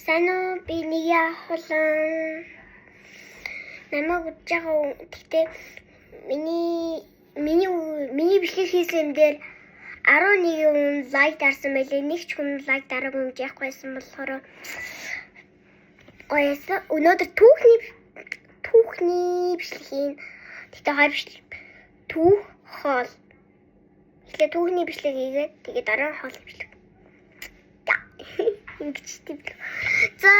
Сайн уу? Би нэг яахулан намайг үзэж байгаа. Гэхдээ миний бичлэг хийсэн дээр 11 хүн лайк дарсан байлээ. Нэг ч хүн лайк дараагүй юм яахгүйсэн болохоор гоёсэн. Өнөөдөр түүхний бичлэг хийн. Тэгтээ хоёр бичлэг түүх хоол. Эхлээд түүхний бичлэг хийгээд тэгээд дараа нь хоол бичлэг. Ингэж тийм. За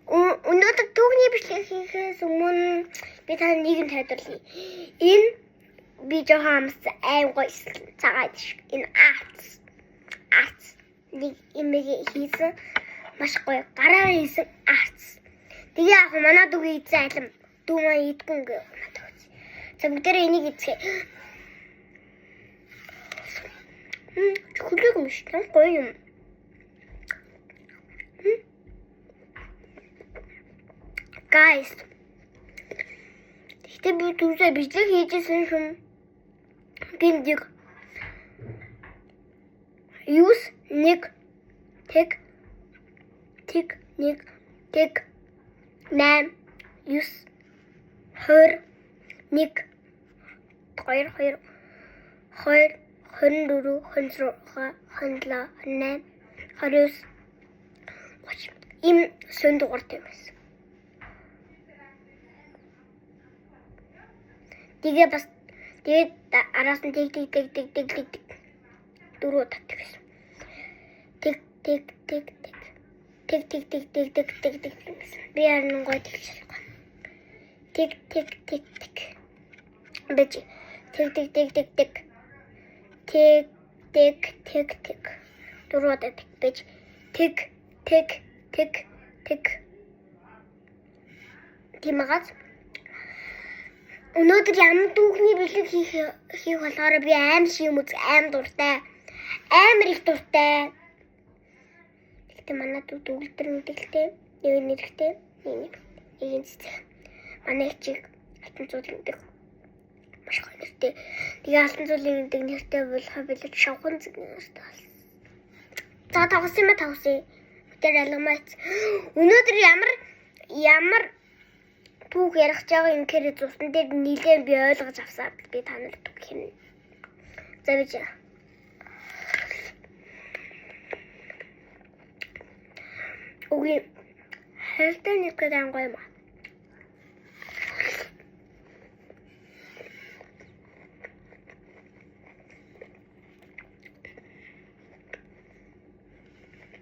өнөөдөр түүхний бичлэг хийхээс өмнө би тань нэг нь тайлбарлая. Энэ би жоохон аим гоё цагаад шиг. Энэ арц нэг имэг хийсэн маш гоё гараа хийсэн арц. Тэгээ яг манай дүүгийн эзэн алим дүү маань идэггүй ингээ надад үз. За бүгдээ энийг эзэхэ. Чөлөөг юм шиг гоё юм. Guys. Тэгтээ би түнсээ бичлэг хийжсэн юм. Гиндэг. Use нэг тэг 8 use 20 1 2 24 26 27 28 29 30 им сөндөгөр тэмээс. Тэгээ бас тэгээд араас нь тэг дөрөв татдаг гэсэн. Тэг гэсэн. Би харин гой тэгчих байна. Тэг. Бэж тэг. Дөрөв татдаг. Бэж тэг. Тимгаз өнөөдөр ямар түүхний бичлэг хийх болохоор би аим шиг юм үз аим дуртай. Амар их дуртай. Тэгтээ манай дүүлдэр мэдээлтэй. Нэг нэрхтэй. Нэг цэцэг. Манай чиг алтан цуулын гэдэг маш гоё нэртэй. Тэгээ алтан цуулын гэдэг нэртэй болох билээ шавхан зэгнээс. За тавсан. Тэр алгамаач. Өнөөдөр ямар түүх ярих байгаа юм гэхээр зурсан дээр нилээн би ойлгож авсаад би танарт түүх хийнэ. За бич. Үгүй хайртай нэг гэдэг гоё юм.